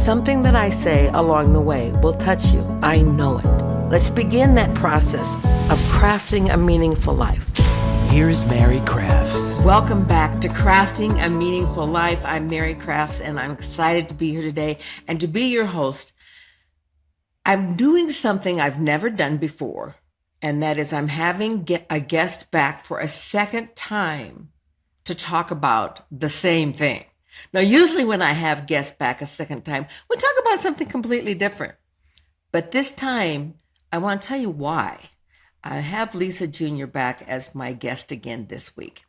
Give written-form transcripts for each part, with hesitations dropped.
Something that I say along the way will touch you. I know it. Let's begin that process of crafting a meaningful life. Here's Mary Crafts. Welcome back to Crafting a Meaningful Life. I'm Mary Crafts, and I'm excited to be here today and to be your host. I'm doing something I've never done before, and that is I'm having a guest back for a second time to talk about the same thing. Now, usually when I have guests back a second time, we talk about something completely different. But this time, I want to tell you why. I have Lisa Jr. back as my guest again this week.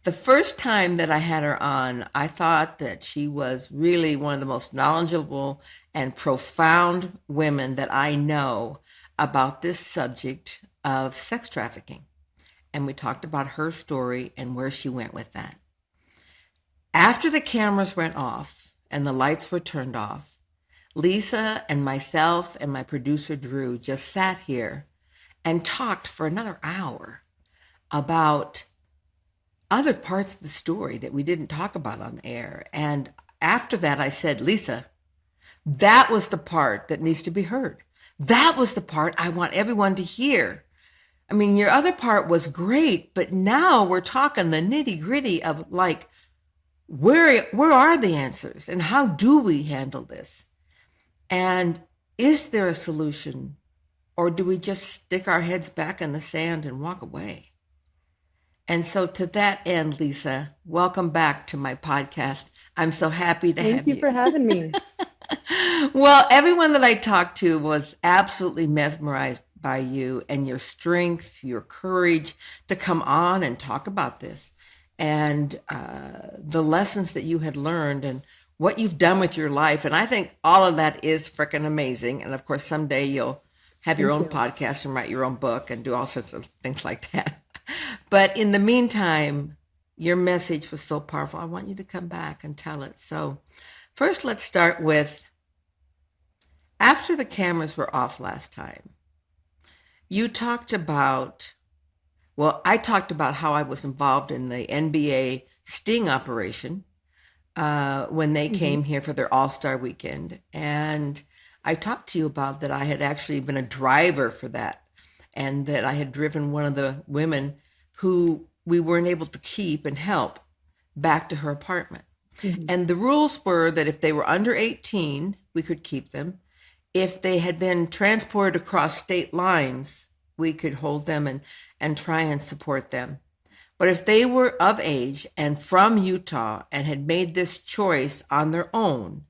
The first time that I had her on, I thought that she was really one of the most knowledgeable and profound women that I know about this subject of sex trafficking. And we talked about her story and where she went with that. After the cameras went off and the lights were turned off, Lisa and myself and my producer Drew just sat here and talked for another hour about other parts of the story that we didn't talk about on the air. And after that, I said, Lisa, that was the part that needs to be heard. That was the part I want everyone to hear. I mean, your other part was great, but now we're talking the nitty gritty of like, where are the answers and how do we handle this? And is there a solution, or do we just stick our heads back in the sand and walk away? And so to that end, Lisa, welcome back to my podcast. I'm so happy to have you. Thank you for having me. Well, everyone that I talked to was absolutely mesmerized by you and your strength, your courage to come on and talk about this, and the lessons that you had learned and what you've done with your life. And I think all of that is freaking amazing. And of course, someday you'll have your own podcast and write your own book and do all sorts of things like that. But in the meantime, your message was so powerful. I want you to come back and tell it. So first, let's start with, after the cameras were off last time, you talked about, well, I talked about how I was involved in the NBA sting operation when they came here for their All-Star weekend. And I talked to you about that I had actually been a driver for that, and that I had driven one of the women who we weren't able to keep and help back to her apartment. And the rules were that if they were under 18, we could keep them. If they had been transported across state lines, we could hold them and try and support them. But if they were of age and from Utah and had made this choice on their own,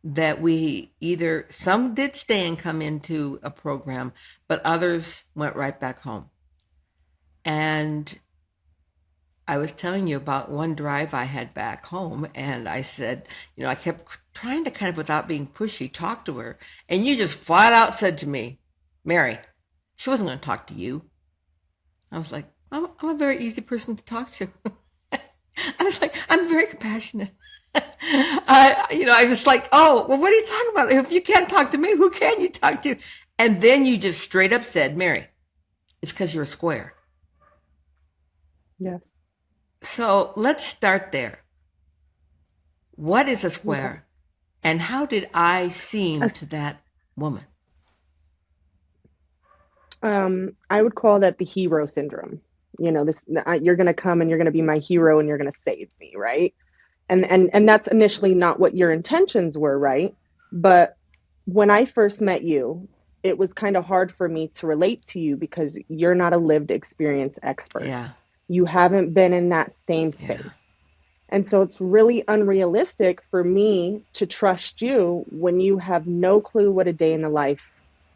that we either, some did stay and come into a program, but others went right back home. And I was telling you about one drive I had back home, and I said, you know, I kept trying to kind of, without being pushy, talk to her. And you just flat out said to me, Mary, she wasn't going to talk to you. I was like, I'm a very easy person to talk to. I was like, I'm very compassionate. I was like, oh, well, what are you talking about? If you can't talk to me, who can you talk to? And then you just straight up said, Mary, it's because you're a square. Yes. So let's start there. What is a square? And how did I seem to that woman? I would call that the hero syndrome. You know, you're going to come and you're going to be my hero and you're going to save me, right? And that's initially not what your intentions were, right? But when I first met you, it was kind of hard for me to relate to you because you're not a lived experience expert. Yeah. You haven't been in that same space. Yeah. And so it's really unrealistic for me to trust you when you have no clue what a day in the life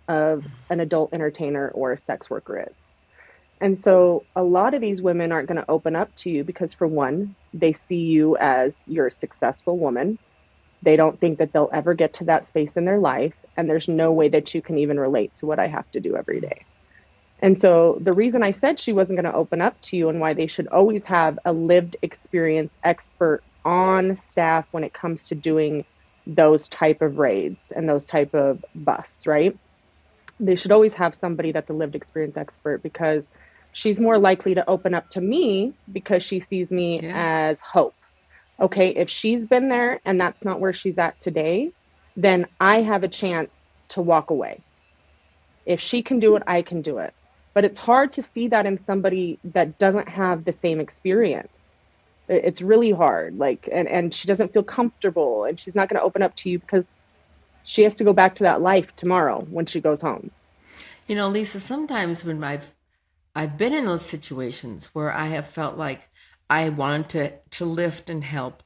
of an adult entertainer or a sex worker is. And so a lot of these women aren't going to open up to you because, for one, they see you as you're a successful woman. They don't think that they'll ever get to that space in their life. And there's no way that you can even relate to what I have to do every day. And so the reason I said she wasn't going to open up to you and why they should always have a lived experience expert on staff when it comes to doing those type of raids and those type of busts, right? They should always have somebody that's a lived experience expert, because she's more likely to open up to me because she sees me as hope. Okay, if she's been there and that's not where she's at today, then I have a chance to walk away. If she can do it, I can do it. But it's hard to see that in somebody that doesn't have the same experience. It's really hard. Like, and she doesn't feel comfortable, and she's not going to open up to you because she has to go back to that life tomorrow when she goes home. You know, Lisa, sometimes when I've been in those situations where I have felt like I wanted to lift and help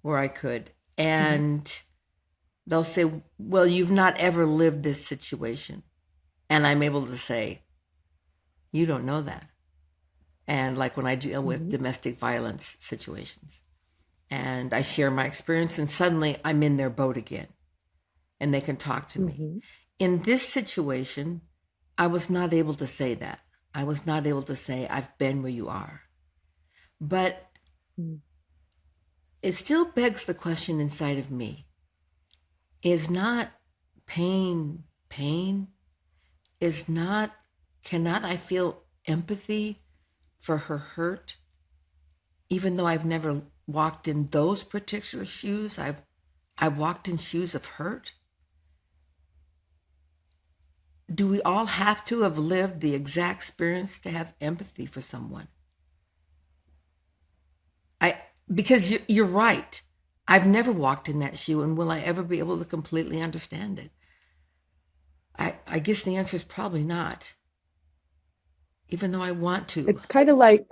where I could. Mhm. And they'll say, "Well, you've not ever lived this situation." And I'm able to say, "You don't know that." And like when I deal with Mhm. domestic violence situations and I share my experience, and suddenly I'm in their boat again and they can talk to me. Mhm. In this situation, I was not able to say that. I was not able to say, "I've been where you are." But Mhm. it still begs the question inside of me, is not pain pain? Is not, cannot I feel empathy for her hurt? Even though I've never walked in those particular shoes, I've walked in shoes of hurt. Do we all have to have lived the exact experience to have empathy for someone? I Because you're right. I've never walked in that shoe, and will I ever be able to completely understand it? I guess the answer is probably not, even though I want to. It's kind of like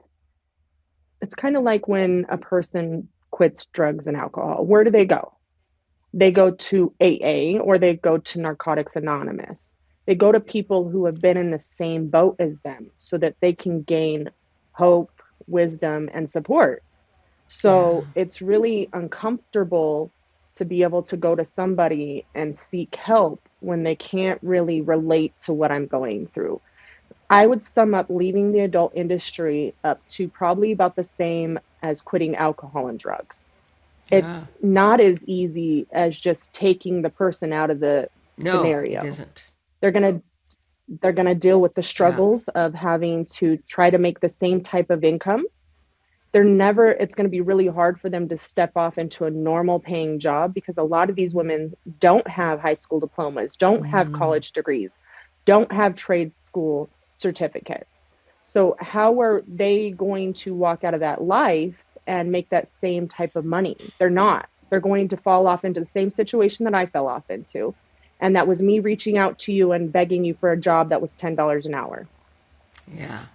it's kind of like when a person quits drugs and alcohol. Where do they go? They go to AA or they go to Narcotics Anonymous. They go to people who have been in the same boat as them so that they can gain hope, wisdom, and support. Yeah, So it's really uncomfortable to be able to go to somebody and seek help when they can't really relate to what I'm going through. I would sum up leaving the adult industry up to probably about the same as quitting alcohol and drugs. It's yeah. not as easy as just taking the person out of the No, it scenario. isn't. They're going to they're going to deal with the Yeah, struggles of having to try to make the same type of income. They're never It's going to be really hard for them to step off into a normal paying job because a lot of these women don't have high school diplomas, don't have mm, college degrees, don't have trade school certificates. So how are they going to walk out of that life and make that same type of money? They're not. They're going to fall off into the same situation that I fell off into. And that was me reaching out to you and begging you for a job that was $10 an hour. yeah,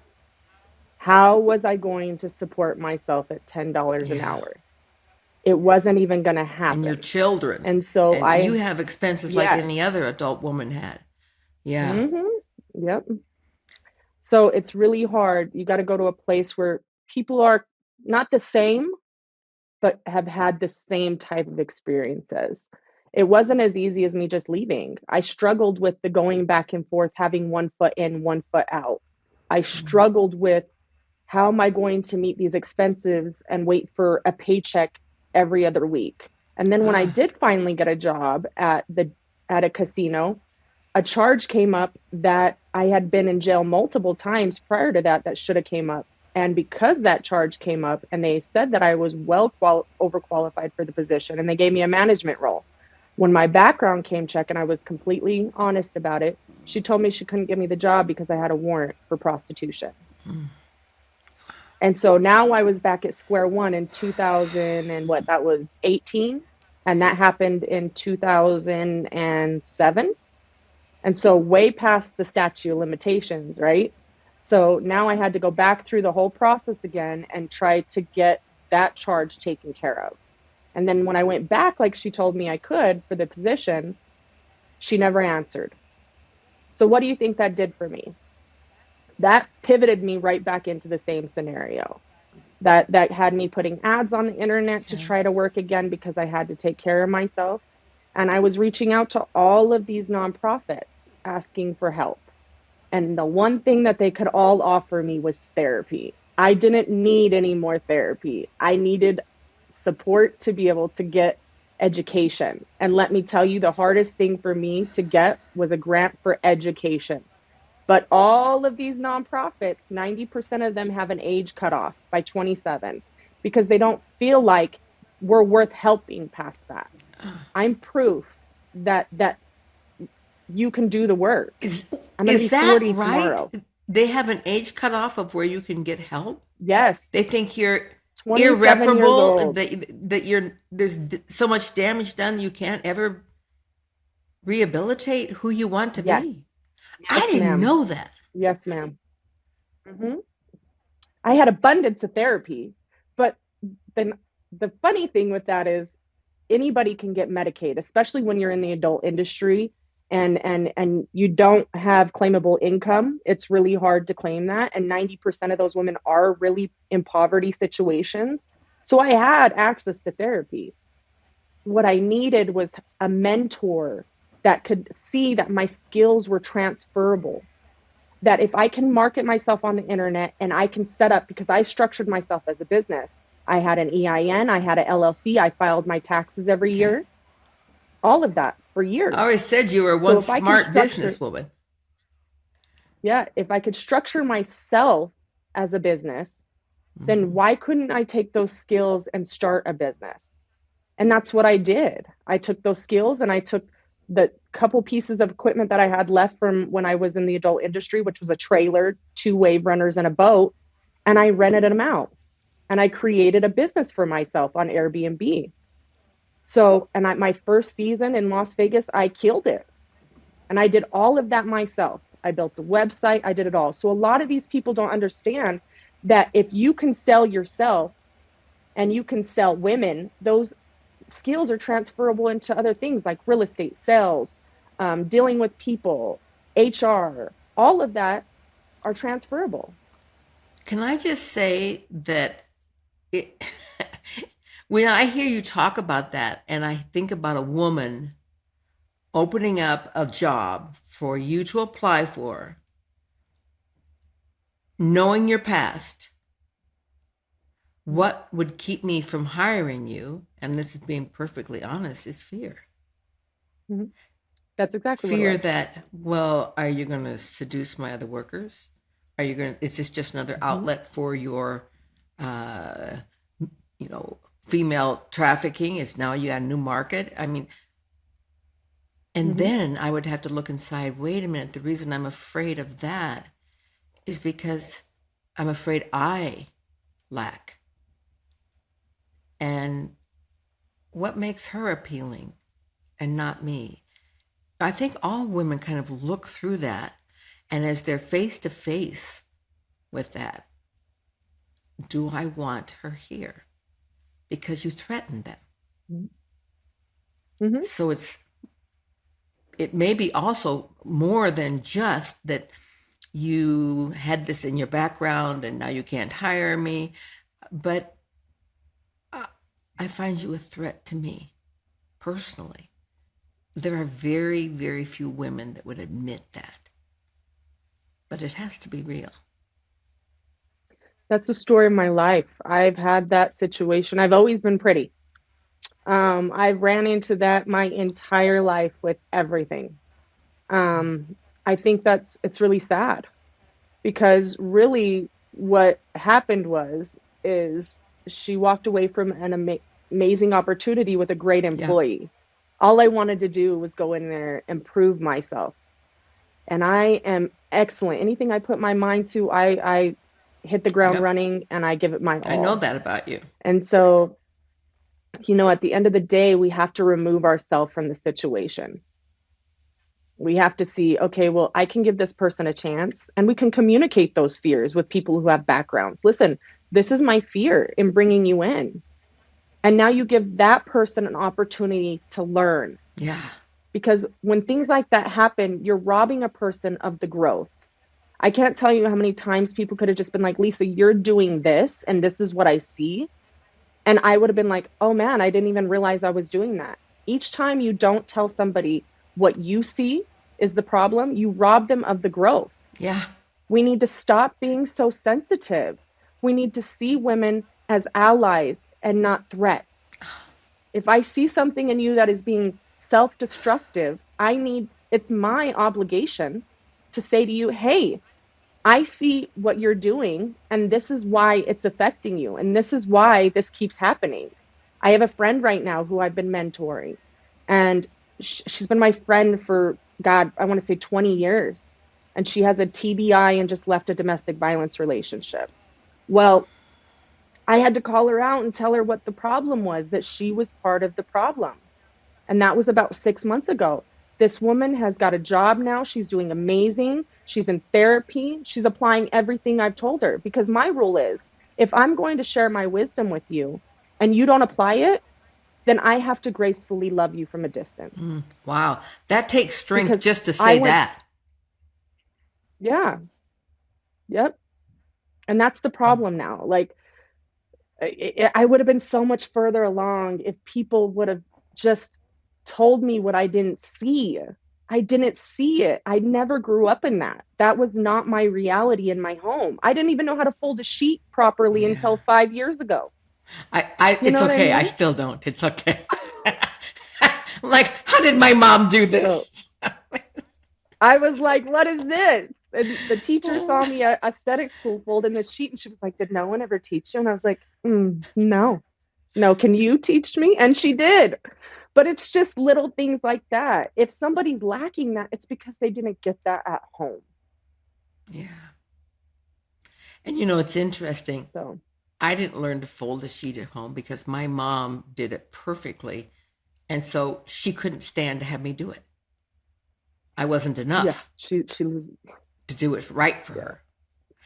How was I going to support myself at $10 an yeah. hour? It wasn't even going to And your happen. children, And so and you I, have expenses like any yes. other adult woman had. Yeah, Hmm. Yep. So it's really hard. You got to go to a place where people are not the same, but have had the same type of experiences. It wasn't as easy as me just leaving. I struggled with the going back and forth, having one foot in, one foot out. I struggled with how am I going to meet these expenses and wait for a paycheck every other week? And then when I ah, did finally get a job at a casino, a charge came up that I had been in jail multiple times prior to that should have came up. And because that charge came up and they said that I was overqualified for the position and they gave me a management role. When my background came check and I was completely honest about it, she told me she couldn't give me the job because I had a warrant for prostitution. And so now I was back at square one in 2000 and what that was 18, and that happened in 2007. And so way past the statute of limitations, right? So now I had to go back through the whole process again and try to get that charge taken care of. And then when I went back like she told me I could for the position, she never answered. So what do you think that did for me? That pivoted me right back into the same scenario. That had me putting ads on the internet to yeah, try to work again because I had to take care of myself. And I was reaching out to all of these nonprofits asking for help. And the one thing that they could all offer me was therapy. I didn't need any more therapy. I needed support to be able to get education. And let me tell you, the hardest thing for me to get was a grant for education. But all of these nonprofits, 90% of them have an age cutoff by 27 because they don't feel like we're worth helping past that. I'm proof. that you can do the work. Is I'm going to is be that 40 right? tomorrow. They have an age cutoff of where you can get help. Yes, They think you're 27 years irreparable, old. that you're there's so much damage done you can't ever rehabilitate who you want to Yes. be. I Yes, didn't ma'am. know that. Yes, ma'am. Hmm. I had abundance of therapy, but then the funny thing with that is anybody can get Medicaid, especially when you're in the adult industry and you don't have claimable income. It's really hard to claim that, and 90% of those women are really in poverty situations. So I had access to therapy. What I needed was a mentor that could see that my skills were transferable, that if I can market myself on the internet and I can set up, because I structured myself as a business, I had an EIN, I had an LLC, I filed my taxes every Okay. year, all of that for I years. always said you were So one if I can smart structure, businesswoman. yeah, if I could structure myself as a business, then Hmm. why couldn't I take those skills and start a business? And that's what I did. I took those skills and I took the couple pieces of equipment that I had left from when I was in the adult industry, which was a trailer, two wave runners, and a boat, and I rented them out. And I created a business for myself on Airbnb. So, and my first season in Las Vegas, I killed it. And I did all of that myself. I built the website, I did it all. So, a lot of these people don't understand that if you can sell yourself and you can sell women, those skills are transferable into other things like real estate, sales, dealing with people, HR, all of that are transferable. Can I just say that it, when I hear you talk about that, and I think about a woman opening up a job for you to apply for, knowing your past, what would keep me from hiring you, and this is being perfectly honest, is fear. Mm-hmm. That's exactly what it Fear was. that, well, are you going to seduce my other workers? Are you going to, is this just another Mm-hmm. outlet for your, uh, female trafficking? Is now you got a new market? I mean, and Mm-hmm. then I would have to look inside. Wait a minute. The reason I'm afraid of that is because I'm afraid I lack. And what makes her appealing and not me? I think all women kind of look through that. And as they're face to face with that, do I want her here? Because you threatened them. Mm-hmm. So it may be also more than just that you had this in your background and now you can't hire me, but I find you a threat to me personally. There are very, very few women that would admit that, but it has to be real. That's the story of my life. I've had that situation. I've always been pretty. I ran into that my entire life with everything. I think it's really sad because really what happened is she walked away from an amazing opportunity with a great Yeah, employee. All I wanted to do was go in there and prove myself, and I am excellent. Anything I put my mind to, I hit the ground yep. running and I give it my I know all. that about you. And so, at the end of the day, we have to remove ourselves from the situation. We have to see, okay, well, I can give this person a chance, and we can communicate those fears with people who have backgrounds. Listen, this is my fear in bringing you in. And now you give that person an opportunity to learn. Yeah, Because when things like that happen, you're robbing a person of the growth. I can't tell you how many times people could have just been like, Lisa, you're doing this, and this is what I see. And I would have been like, oh man, I didn't even realize I was doing that. Each time you don't tell somebody what you see is the problem, you rob them of the growth. yeah, We need to stop being so sensitive. We need to see women as allies and not threats. If I see something in you that is being self destructive, it's my obligation to say to you, hey, I see what you're doing, and this is why it's affecting you, and this is why this keeps happening. I have a friend right now who I've been mentoring, and she's been my friend for, God, I want to say 20 years. And she has a TBI and just left a domestic violence relationship. Well, I had to call her out and tell her what the problem was, that she was part of the problem. And that was about 6 months ago. This woman has got a job now. She's doing amazing. She's in therapy. She's applying everything I've told her, because my rule is, if I'm going to share my wisdom with you and you don't apply it, then I have to gracefully love you from a distance. Wow. That takes strength Because just to I say went, that. yeah, yep. And that's the problem now. Like, I would have been so much further along if people would have just told me what I didn't see. I didn't see it. I never grew up in that. That was not my reality in my home. I didn't even know how to fold a sheet properly Yeah. until 5 years ago. I You it's know what I okay. I mean? still don't. It's okay. I'm like, how did my mom do So this? I was like, what is this? And the teacher saw me at aesthetic school folding the sheet, and she was like, did no one ever teach you? And I was like, no, no, can you teach me? And she did. But it's just little things like that. If somebody's lacking that, it's because they didn't get that at home. Yeah. And you know, it's interesting. So, I didn't learn to fold a sheet at home because my mom did it perfectly. And so she couldn't stand to have me do it. I wasn't yeah, enough she was, to do it right for yeah. her.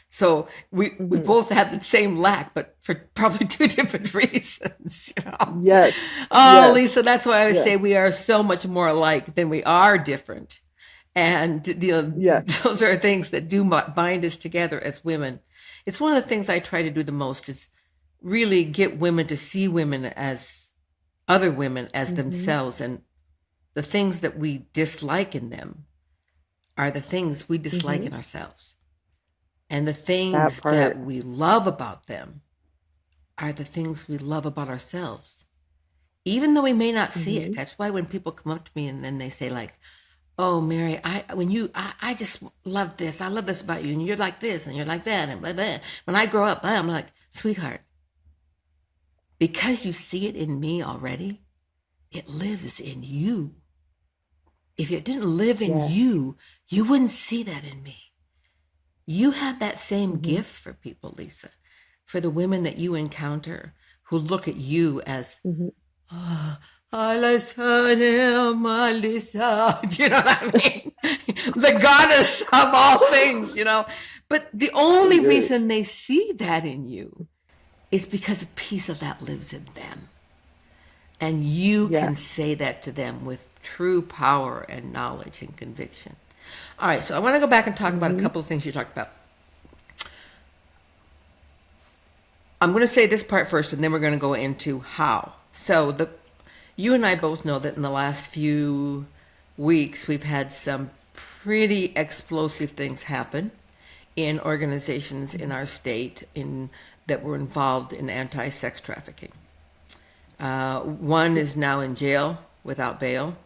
So we Hmm. both had the same lack, but for probably two different reasons, you know. Yes, Oh, yes, Lisa, that's why I would say yes, we are so much more alike than we are different. And yes. those are things that do bind us together as women. It's one of the things I try to do the most is really get women to see women as other women as Hmm. themselves, and the things that we dislike in them are the things we dislike Hmm. in ourselves. And the That things that part. we love about them are the things we love about ourselves. Even though we may not see it. Hmm. That's why when people come up to me and then they say like, "Oh, Mary, I just love this. I love this about you. And you're like this and you're like that and blah blah. When I grow up, blah," I'm like, "Sweetheart, because you see it in me already, it lives in you. If it didn't live in Yes. you, you wouldn't see that in me. You have that same Hmm. gift for people, Lisa, for the women that you encounter who look at you as, Hmm. oh, Lisa. Do you know what I mean? The goddess of all things, you know. But the only Yes. reason they see that in you is because a piece of that lives in them. And you Yeah. can say that to them with true power and knowledge and conviction. All right, so I want to go back and talk about a Hmm. couple of things you talked about. I'm going to say this part first, and then we're going to go into how. So you and I both know that in the last few weeks we've had some pretty explosive things happen in organizations in our state that were involved in anti-sex trafficking. One is now in jail without bail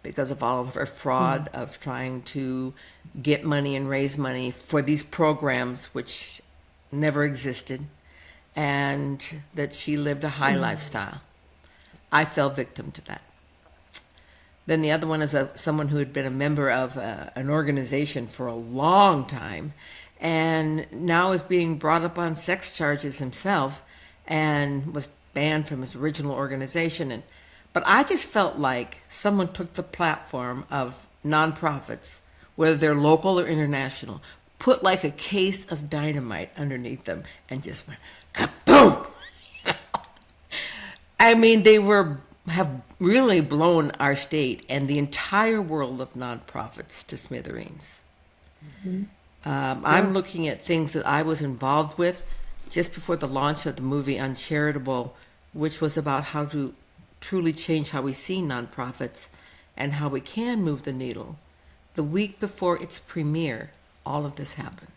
because of all of her fraud of trying to get money and raise money for these programs which never existed, and that she lived a high lifestyle. I fell victim to that. Then the other one is someone who had been a member of an organization for a long time and now is being brought up on sex charges himself and was banned from his original organization. But I just felt like someone took the platform of nonprofits, whether they're local or international, put like a case of dynamite underneath them and just went kaboom. I mean, have really blown our state and the entire world of nonprofits to smithereens. Hmm. Yeah. I'm looking at things that I was involved with just before the launch of the movie Uncharitable, which was about how to truly change how we see nonprofits and how we can move the needle. The week before its premiere, all of this happened.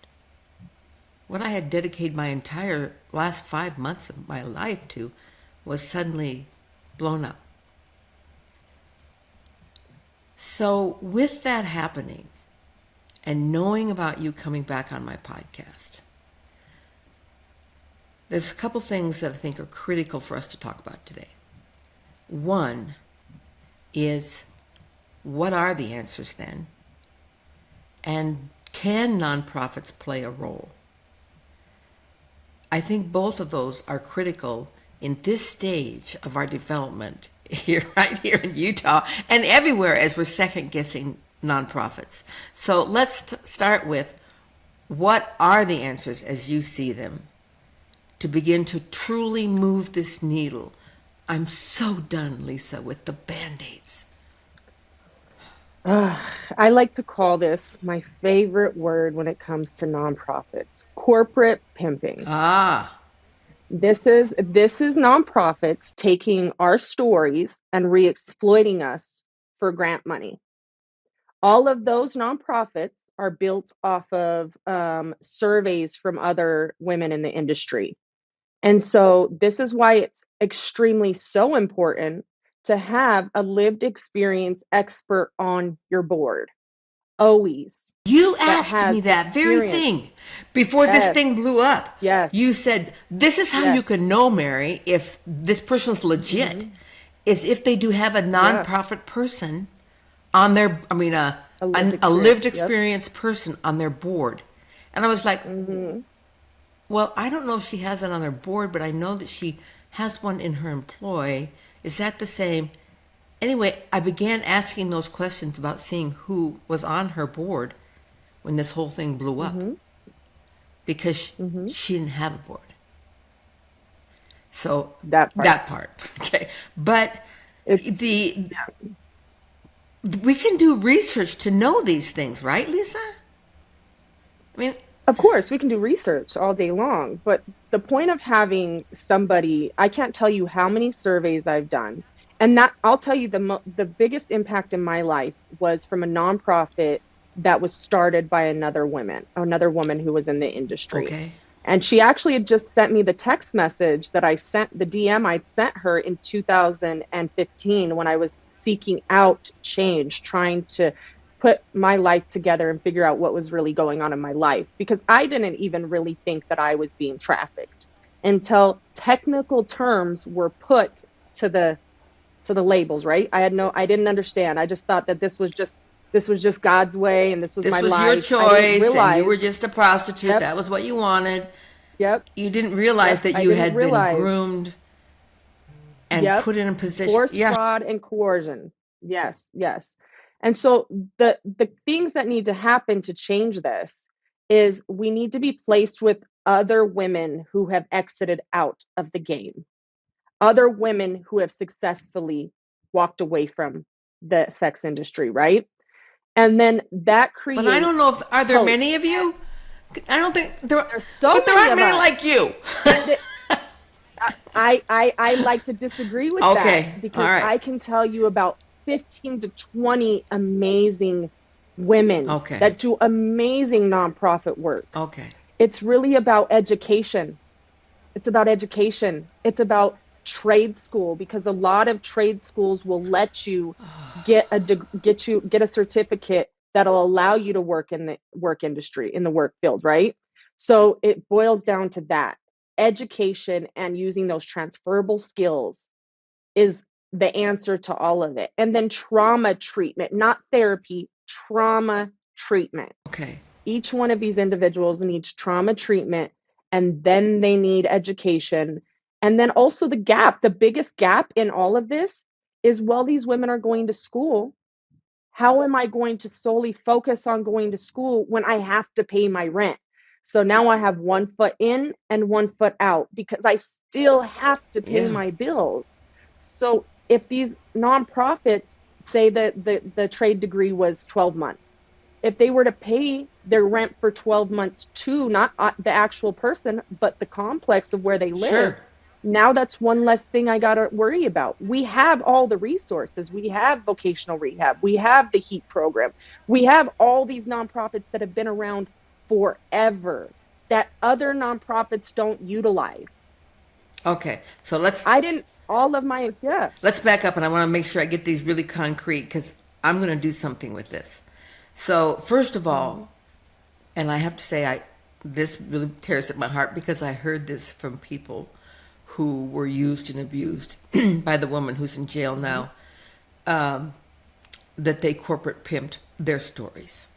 What I had dedicated my entire last 5 months of my life to was suddenly blown up. So, with that happening and knowing about you coming back on my podcast, there's a couple things that I think are critical for us to talk about today. One is what are the answers then? And can nonprofits play a role? I think both of those are critical in this stage of our development here, right here in Utah and everywhere as we're second guessing nonprofits. So let's start with, what are the answers as you see them to begin to truly move this needle? I'm so done, Lisa, with the band-aids. I like to call this my favorite word when it comes to nonprofits, corporate pimping. Ah, This is nonprofits taking our stories and re-exploiting us for grant money. All of those nonprofits are built off of surveys from other women in the industry. And so this is why it's extremely so important to have a lived experience expert on your board, always, you that asked me has that very experience. thing before this Yes, thing blew up. yes, You said, this is how you yes. can know, Mary, if this person's legit, Hmm. is if they do have a Yeah, nonprofit person on their, a lived a lived experience. Yep. experience person on their board. And I was like, Hmm. well, I don't know if she has it on her board, but I know that she has one in her employ. Is that the same? Anyway, I began asking those questions about seeing who was on her board when this whole thing blew up, Hmm. because Hmm. she didn't have a board. So That part. that part, okay. But It's the we can do research to know these things, right, Lisa? I mean, Of course, we can do research all day long, but the point of having somebody, I can't tell you how many surveys I've done. And that I'll tell you the biggest impact in my life was from a nonprofit that was started by another woman who was in the industry. okay, And she actually had just sent me the text message that I sent, the DM I'd sent her in 2015 when I was seeking out change, trying to put my life together and figure out what was really going on in my life, because I didn't even really think that I was being trafficked until technical terms were put to the labels, right? I didn't understand. I just thought that this was just God's way and this was this my was your life. I didn't choice and you realize. were just a prostitute. Yep, That was what you wanted. yep, You didn't realize yep. that I you didn't had been realize. groomed and Yep. put in a position. Force, Yeah. fraud, and coercion. Yes, yes. And so the things that need to happen to change this is we need to be placed with other women who have exited out of the game, other women who have successfully walked away from the sex industry, right? And then that But I don't creates know if, are there hope. many of you? I don't think there, There's so but there many aren't of many us. like you. And I like to disagree with that Okay. All because right. I can tell you about 15 to 20 amazing women Okay. that do amazing nonprofit work. Okay. It's really about education. It's about education. It's about trade school, because a lot of trade schools will let you get a certificate that'll allow you to work in the work industry, in the work field, right? So it boils down to that. Education and using those transferable skills is the answer to all of it. And then trauma treatment, not therapy, trauma treatment. Okay. Each one of these individuals needs trauma treatment, and then they need education. And then also the biggest gap in all of this is, while these women are going to school, how am I going to solely focus on going to school when I have to pay my rent? So now I have one foot in and one foot out because I still have to pay Yeah. my bills. So if these nonprofits say that the trade degree was 12 months, if they were to pay their rent for 12 months to not the actual person, but the complex of where they live, Sure. now that's one less thing I got to worry about. We have all the resources. We have vocational rehab. We have the HEAP program. We have all these nonprofits that have been around forever that other nonprofits don't utilize. Okay. So I didn't, all of my, yeah. let's back up, and I want to make sure I get these really concrete because I'm going to do something with this. So first of Mm-hmm. all, and I have to say, I this really tears at my heart because I heard this from people who were used and abused by the woman who's in jail Mm-hmm. now. that they corporate pimped their stories.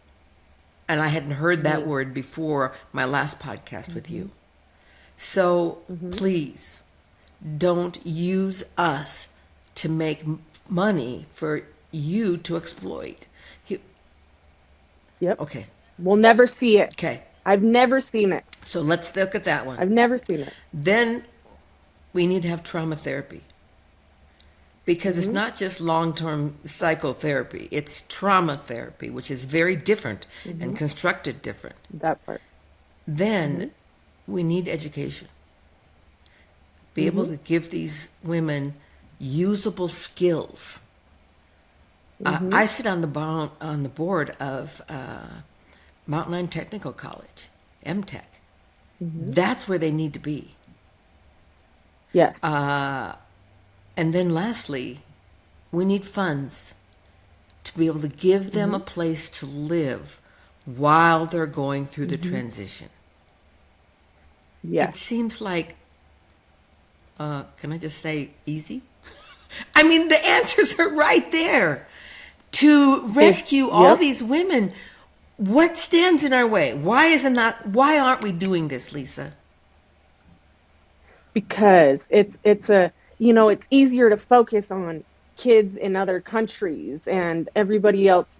And I hadn't heard that Me. word before my last podcast with Mm-hmm. you. So Mm-hmm. please don't use us to make money for you to exploit. Yep. Okay. We'll never see it. Okay. I've never seen it. So let's look at that one. I've never seen it. Then we need to have trauma therapy, because it's Mm-hmm. not just long-term psychotherapy, it's trauma therapy, which is very different Mm-hmm. and constructed different. That part. Mm-hmm. Then we need education. Be able Mm-hmm. to give these women usable skills. Mm-hmm. I sit on the board of Mountain Line Technical College, MTech. Mm-hmm. That's where they need to be. Yes. And then lastly, we need funds to be able to give them Mm-hmm. a place to live while they're going through the Mm-hmm. transition. It Yes. seems like, can I just say easy? I mean, the answers are right there. To rescue all Yep. these women, what stands in our way? Why aren't we doing this, Lisa? Because it's easier to focus on kids in other countries and everybody else,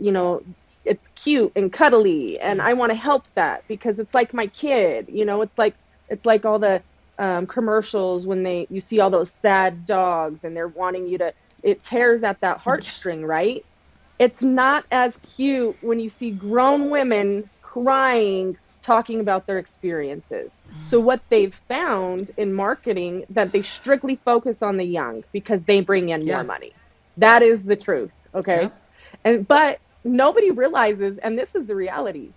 it's cute and cuddly and I want to help that because it's like my kid, it's like all the commercials when you see all those sad dogs and they're wanting you to, it tears at that heartstring, right? It's not as cute when you see grown women crying, talking about their experiences. So what they've found in marketing that they strictly focus on the young because they bring in more Yeah. money. That is the truth, okay? Yep. But nobody realizes, and this is the reality.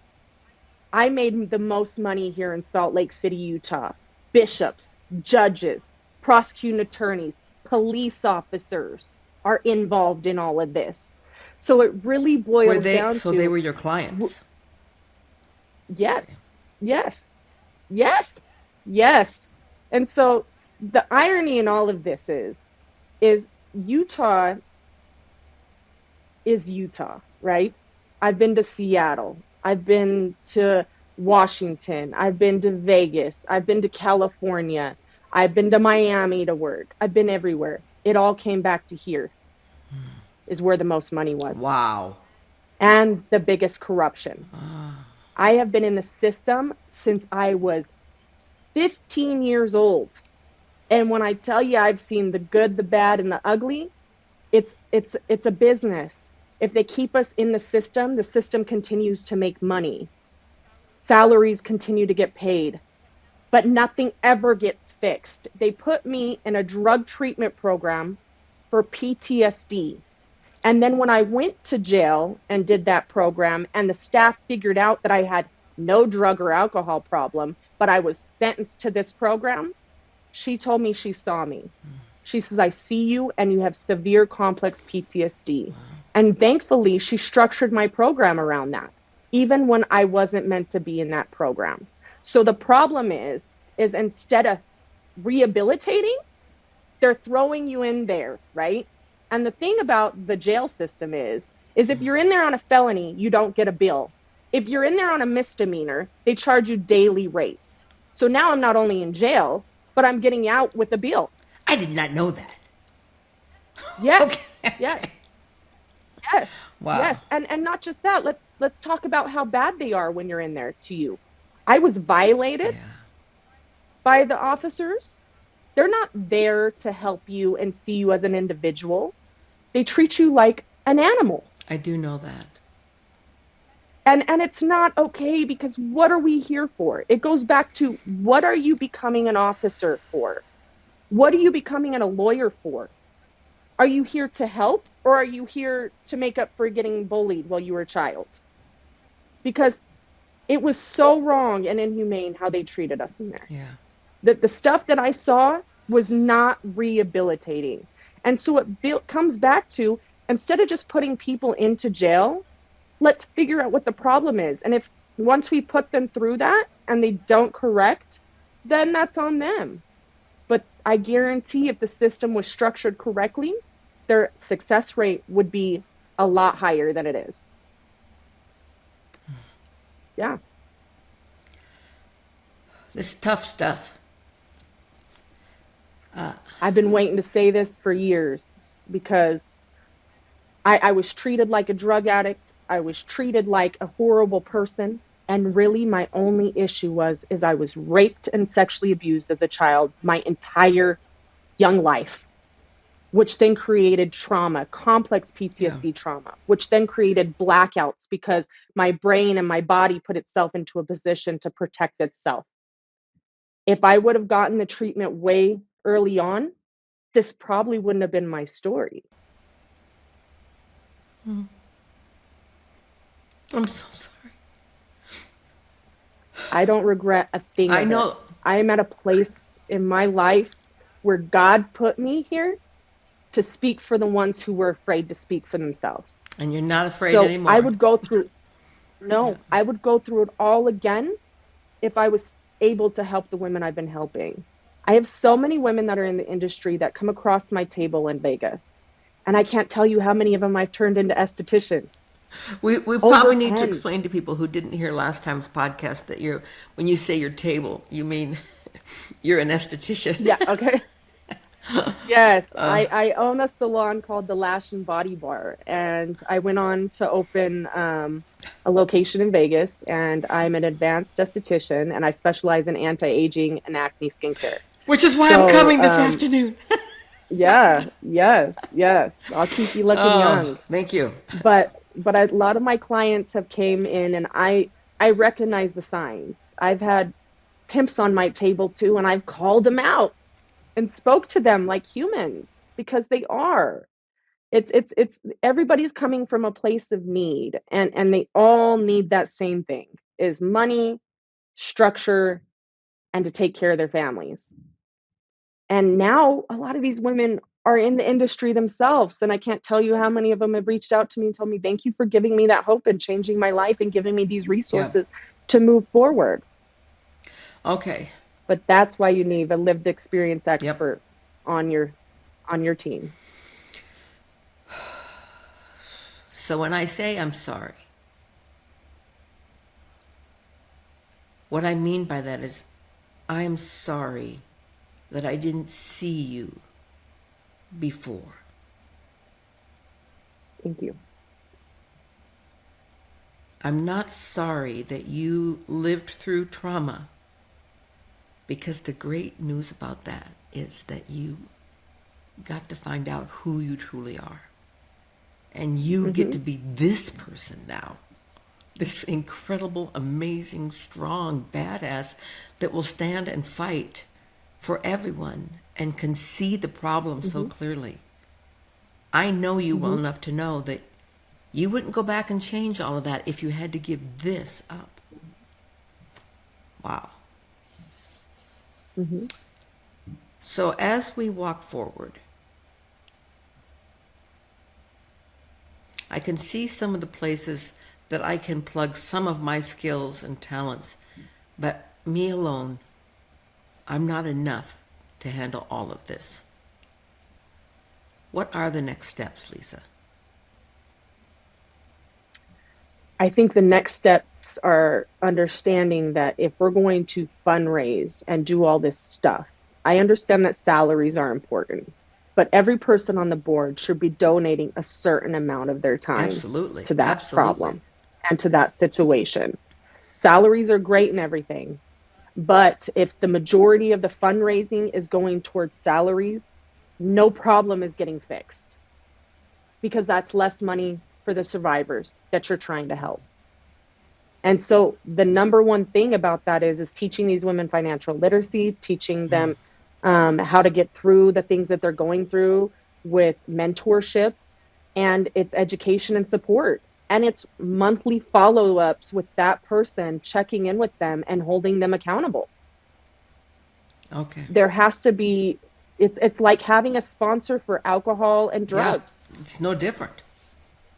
I made the most money here in Salt Lake City, Utah. Bishops, judges, prosecuting attorneys, police officers are involved in all of this. So it really boils down So to they were your clients. yes, yes, yes, yes. And so the irony in all of this is Utah is Utah, right? I've been to Seattle. I've been to Washington. I've been to Vegas. I've been to California. I've been to Miami to work. I've been everywhere. It all came back to here is where the most money was. Wow. And the biggest corruption. I have been in the system since I was 15 years old. And when I tell you I've seen the good, the bad, and the ugly, it's a business. If they keep us in the system continues to make money. Salaries continue to get paid, but nothing ever gets fixed. They put me in a drug treatment program for PTSD. And then when I went to jail and did that program and the staff figured out that I had no drug or alcohol problem, but I was sentenced to this program, she told me she saw me. She says, I see you and you have severe complex PTSD. And thankfully, she structured my program around that, even when I wasn't meant to be in that program. So the problem is instead of rehabilitating, they're throwing you in there, right? And the thing about the jail system is if you're in there on a felony, you don't get a bill. If you're in there on a misdemeanor, they charge you daily rates. So now I'm not only in jail, but I'm getting out with a bill. I did not know that. Yes. Okay. Yes. Yes. Wow. Yes. And not just that. Let's talk about how bad they are when you're in there to you. I was violated by the officers. They're not there to help you and see you as an individual. They treat you like an animal. I do know that. And it's not okay because what are we here for? It goes back to what are you becoming an officer for? What are you becoming a lawyer for? Are you here to help or are you here to make up for getting bullied while you were a child? Because it was so wrong and inhumane how they treated us in there. Yeah. The stuff that I saw was not rehabilitating. And so it comes back to, instead of just putting people into jail, let's figure out what the problem is. And if once we put them through that and they don't correct, then that's on them. But I guarantee if the system was structured correctly, their success rate would be a lot higher than it is. Yeah. This is tough stuff. I've been waiting to say this for years because I was treated like a drug addict. I was treated like a horrible person. And really, my only issue is I was raped and sexually abused as a child my entire young life, which then created trauma, complex Yeah. PTSD trauma, which then created blackouts because my brain and my body put itself into a position to protect itself. If I would have gotten the treatment way early on, this probably wouldn't have been my story. I'm so sorry. I don't regret a thing I of it. know. I am at a place in my life where God put me here to speak for the ones who were afraid to speak for themselves. And you're not afraid So I anymore. would go through, Yeah. no, I would go through it all again if I was able to help the women I've been helping. I have so many women that are in the industry that come across my table in Vegas. And I can't tell you how many of them I've turned into estheticians. We Over probably need to 10. explain to people who didn't hear last time's podcast that when you say your table, you mean you're an esthetician. Yeah, okay. Yes, I own a salon called the Lash and Body Bar, and I went on to open a location in Vegas, and I'm an advanced esthetician, and I specialize in anti-aging and acne skincare. Which is why I'm So, coming this afternoon. yeah, yes, yes, I'll keep you looking Oh, young. thank you. But a lot of my clients have came in, and I recognize the signs. I've had pimps on my table too, and I've called them out and spoke to them like humans because they are. It's everybody's coming from a place of need, and they all need that same thing is money, structure, and to take care of their families. And now a lot of these women are in the industry themselves, and I can't tell you how many of them have reached out to me and told me thank you for giving me that hope and changing my life and giving me these Yeah. resources to move forward. Okay. But that's why you need a lived experience Yep. expert on your team. So when I say I'm sorry, what I mean by that is I'm sorry that I didn't see you before. Thank you. I'm not sorry that you lived through trauma, because the great news about that is that you got to find out who you truly are. And you get Mm-hmm. to be this person now. This incredible, amazing, strong, badass that will stand and fight for everyone and can see the problem so Mm-hmm. clearly. I know you well Mm-hmm. enough to know that you wouldn't go back and change all of that if you had to give this up. Wow. Mm-hmm. So as we walk forward, I can see some of the places that I can plug some of my skills and talents, but me alone, I'm not enough to handle all of this. What are the next steps, Lisa? I think the next steps are understanding that if we're going to fundraise and do all this stuff, I understand that salaries are important, but every person on the board should be donating a certain amount of their time Absolutely. to that Absolutely. problem and to that situation. Salaries are great and everything, but if the majority of the fundraising is going towards salaries, no problem is getting fixed because that's less money for the survivors that you're trying to help. And so the number one thing about that is teaching these women financial literacy, teaching them how to get through the things that they're going through with mentorship, and it's education and support. And it's monthly follow-ups with that person, checking in with them and holding them accountable. Okay. There has to be, it's like having a sponsor for alcohol and Yeah, drugs. it's no different.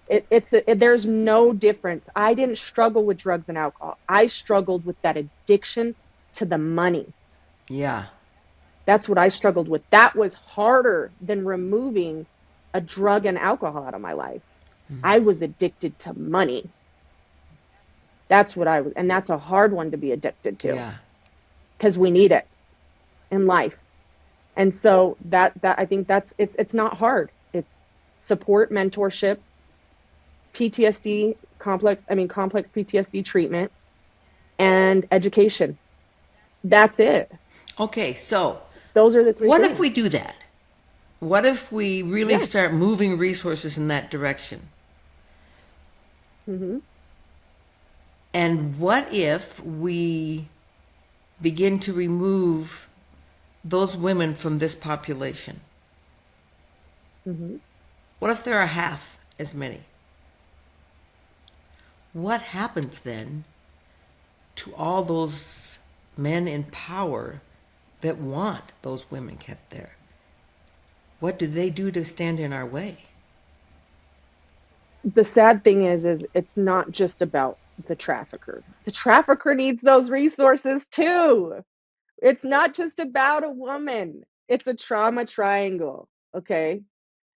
There's no difference. I didn't struggle with drugs and alcohol. I struggled with that addiction to the money. Yeah. That's what I struggled with. That was harder than removing a drug and alcohol out of my life. I was addicted to money. That's what I was, and that's a hard one to be addicted to Yeah. because we need it in life. And so that I think that's it's not hard. It's support, mentorship, PTSD, complex PTSD treatment, and education. That's it. Okay, so Those are the three what if we things. do that? What if we really Yeah. start moving resources in that direction? Mm-hmm. And what if we begin to remove those women from this population? Mm-hmm. What if there are half as many? What happens then to all those men in power that want those women kept there? What do they do to stand in our way? The sad thing is it's not just about the trafficker. The trafficker needs those resources too. It's not just about a woman. It's a trauma triangle. Okay.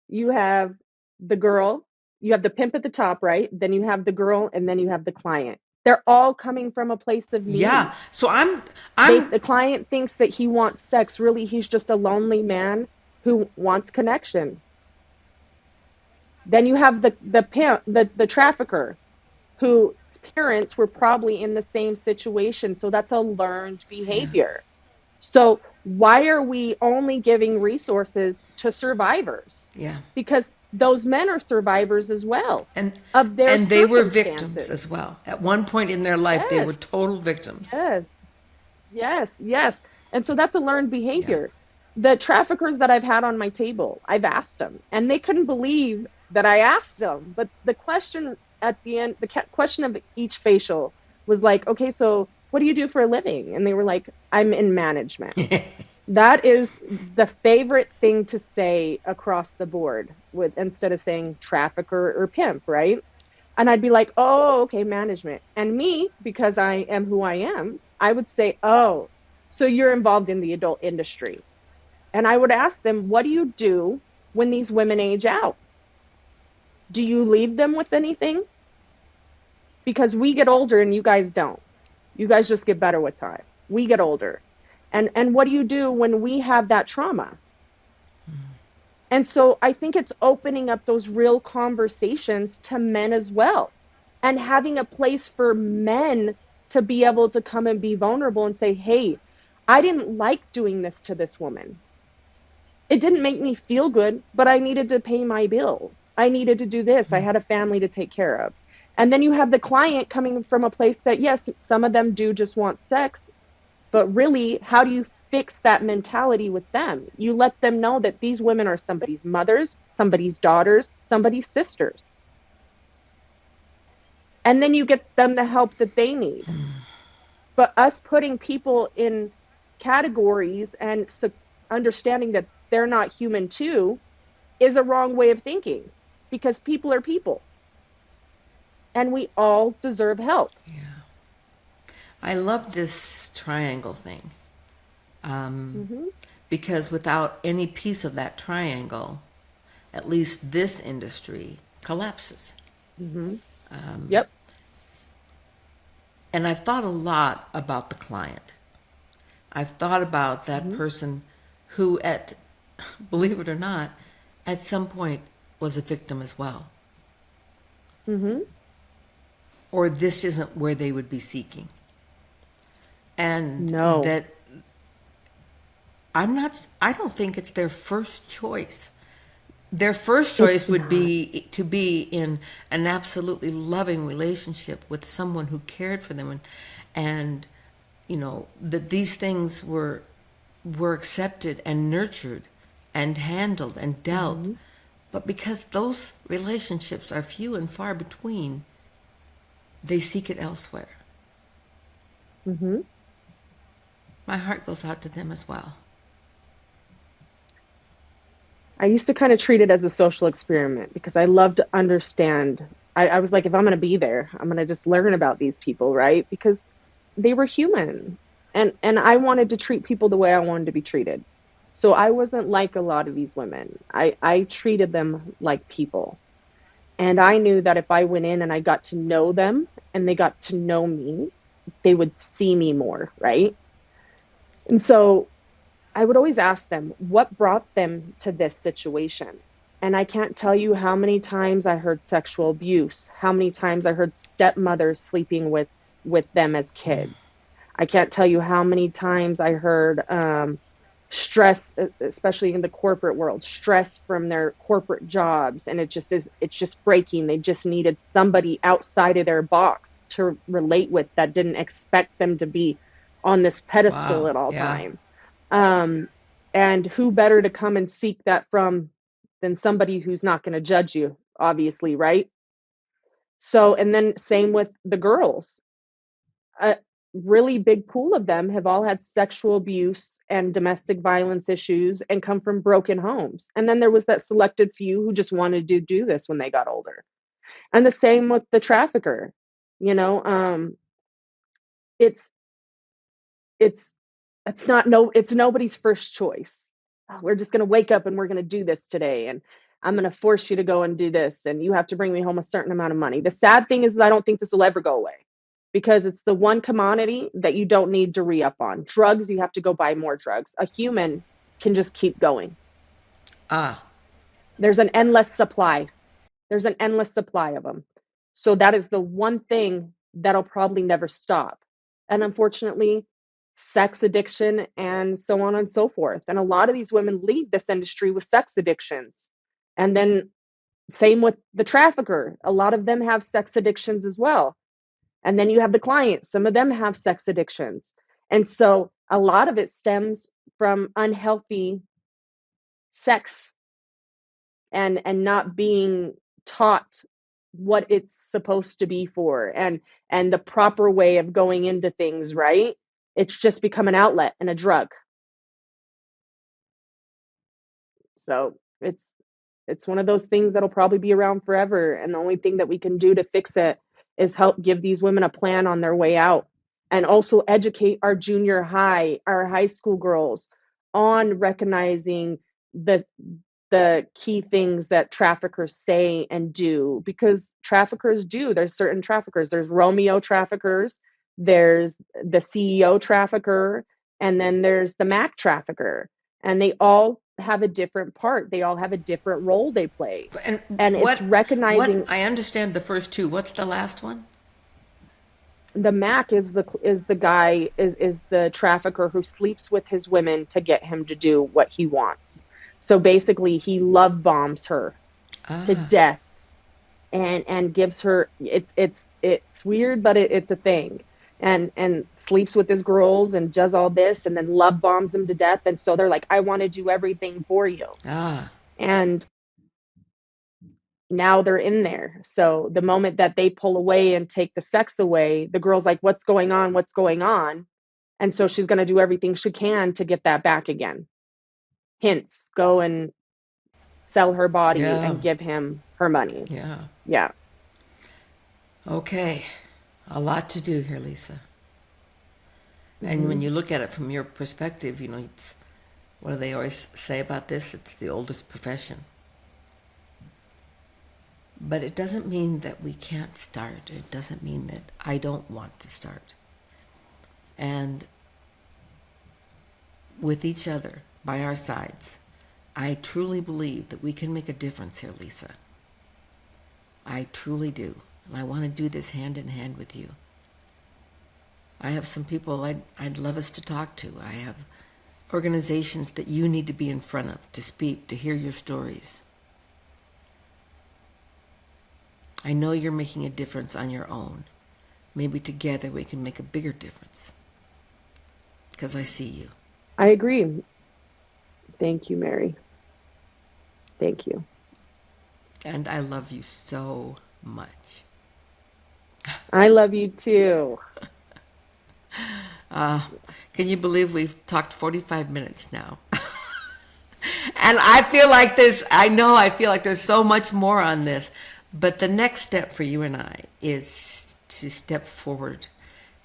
You have the girl, you have the pimp at the top, right? Then you have the girl, and then you have the client. They're all coming from a place of Yeah. need. So I'm The client thinks that he wants sex. Really, he's just a lonely man who wants connection. Then you have the pimp, the trafficker, whose parents were probably in the same situation. So that's a learned yeah. behavior. So why are we only giving resources to survivors? Yeah. Because those men are survivors as well And of their and they were victims as circumstances. well. At one point in their life they were Yes, total victims. yes, yes, yes. And so that's a learned Yeah. behavior. The traffickers that I've had on my table, I've asked them, and they couldn't believe that I asked them. But the question at the end, question of each facial was like, okay, so what do you do for a living? And they were like, I'm in management. That is the favorite thing to say across the board with instead of saying trafficker or pimp, right? And I'd be like, oh, okay, management. And me, because I am who I am, I would say, oh, so you're involved in the adult industry. And I would ask them, what do you do when these women age out? Do you leave them with anything? Because we get older and you guys don't. You guys just get better with time. We get older. And what do you do when we have that trauma? And so I think it's opening up those real conversations to men as well and having a place for men to be able to come and be vulnerable and say, hey, I didn't like doing this to this woman. It didn't make me feel good, but I needed to pay my bills. I needed to do this. I had a family to take care of. And then you have the client coming from a place that, yes, some of them do just want sex, but really, how do you fix that mentality with them? You let them know that these women are somebody's mothers, somebody's daughters, somebody's sisters. And then you get them the help that they need. But us putting people in categories and understanding that they're not human too is a wrong way of thinking because people are people and we all deserve help. Yeah. I love this triangle thing. Mm-hmm. Because without any piece of that triangle, at least this industry collapses. Mm-hmm. Yep. And I've thought a lot about the client. I've thought about that Mm-hmm. person who, believe it or not, at some point was a victim as well. Mm-hmm. Or this isn't where they would be seeking. And No. that I don't think it's their first choice. Their first choice It's would not. be to be in an absolutely loving relationship with someone who cared for them, and that these things were accepted and nurtured and handled and dealt. Mm-hmm. But because those relationships are few and far between, they seek it elsewhere. Mm-hmm. My heart goes out to them as well. I used to kind of treat it as a social experiment because I love to understand. I was like, if I'm going to be there, I'm going to just learn about these people, right? Because they were human, and I wanted to treat people the way I wanted to be treated. So I wasn't like a lot of these women. I treated them like people, And I knew that if I went in and I got to know them and they got to know me, they would see me more, right? And so I would always ask them, what brought them to this situation? And I can't tell you how many times I heard sexual abuse, how many times I heard stepmothers sleeping with them as kids. I can't tell you how many times I heard stress, especially in the corporate world, stress from their corporate jobs, and it's just breaking. They just needed somebody outside of their box to relate with that didn't expect them to be on this pedestal Wow. at all Yeah. time. Um, and who better to come and seek that from than somebody who's not going to judge you, obviously, right? So, and then same with the girls. A really big pool of them have all had sexual abuse and domestic violence issues and come from broken homes. And then there was that selected few who just wanted to do this when they got older. And the same with the trafficker. You know, it's it's it's not no it's nobody's first choice. "Oh, we're just going to wake up and we're going to do this today, and I'm going to force you to go and do this, and you have to bring me home a certain amount of money." The sad thing is that I don't think this will ever go away because it's the one commodity that you don't need to re-up on. Drugs, you have to go buy more drugs. A human can just keep going. Ah. There's an endless supply. There's an endless supply of them. So that is the one thing that'll probably never stop. And unfortunately, sex addiction and so on and so forth. And a lot of these women leave this industry with sex addictions. And then same with the trafficker. A lot of them have sex addictions as well. And then you have the clients. Some of them have sex addictions. And so a lot of it stems from unhealthy sex and not being taught what it's supposed to be for and the proper way of going into things, right? It's just become an outlet and a drug. So it's one of those things that'll probably be around forever, and the only thing that we can do to fix it is help give these women a plan on their way out, and also educate our junior high, our high school girls on recognizing the key things that traffickers say and do, because traffickers do. There's certain traffickers. There's Romeo traffickers, there's the CEO trafficker, and then there's the Mac trafficker. And they all have a different part. They all have a different role they play. And And it's what recognizing I understand the first two. What's the last one? the Mac is the guy is the trafficker who sleeps with his women to get him to do what he wants. So basically he love bombs her to Ah. death and gives her it's weird, but it's a thing. And sleeps with his girls and does all this and then love bombs them to death. And so they're like, I want to do everything for you. Ah. And now they're in there. So the moment that they pull away and take the sex away, the girl's like, what's going on? What's going on? And so she's going to do everything she can to get that back again. Hence, go and sell her body Yeah. and give him her money. Yeah. Yeah. Okay. A lot to do here, Lisa. And when Hmm. you look at it from your perspective, it's what do they always say about this? It's the oldest profession. But it doesn't mean that we can't start. It doesn't mean that I don't want to start. And with each other by our sides, I truly believe that we can make a difference here, Lisa. I truly do. And I want to do this hand in hand with you. I have some people I'd love us to talk to. I have organizations that you need to be in front of, to speak, to hear your stories. I know you're making a difference on your own. Maybe together we can make a bigger difference. Because I see you. I agree. Thank you, Mary. Thank you. And I love you so much. I love you too. Can you believe we've talked 45 minutes now? And I feel like I feel like there's so much more on this. But the next step for you and I is to step forward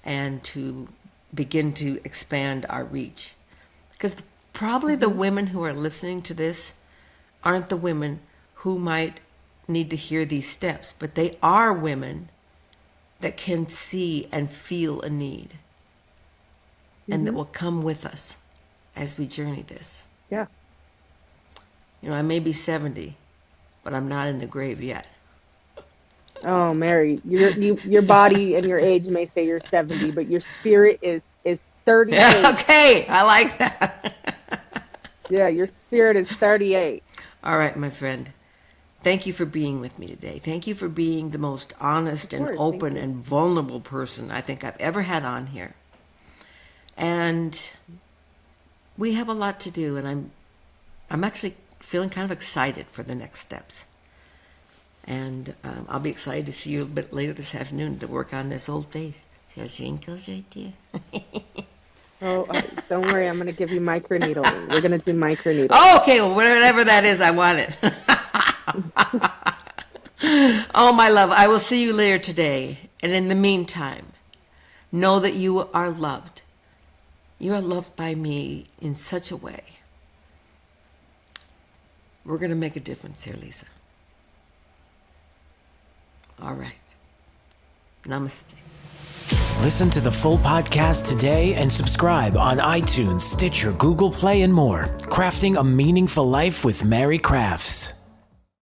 and to begin to expand our reach. Because probably the Hmm. women who are listening to this aren't the women who might need to hear these steps, but they are women that can see and feel a need and that will come with us as we journey this. Yeah. You know, I may be 70, but I'm not in the grave yet. Oh, Mary, your body and your age may say you're 70, but your spirit is 38. Yeah, okay, I like that. Yeah, your spirit is 38. All right, my friend. Thank you for being with me today. Thank you for being the most honest and open and vulnerable person I think I've ever had on here. And we have a lot to do, and I'm actually feeling kind of excited for the next steps. And I'll be excited to see you a bit later this afternoon to work on this old face. She has wrinkles right there. Oh, don't worry. I'm going to give you microneedling. We're going to do microneedling. Oh, okay. Well, whatever that is, I want it. Oh, my love, I will see you later today. And in the meantime, know that you are loved. You are loved by me in such a way. We're going to make a difference here, Lisa. All right. Namaste. Listen to the full podcast today and subscribe on iTunes, Stitcher, Google Play, and more. Crafting a Meaningful Life with Mary Crafts.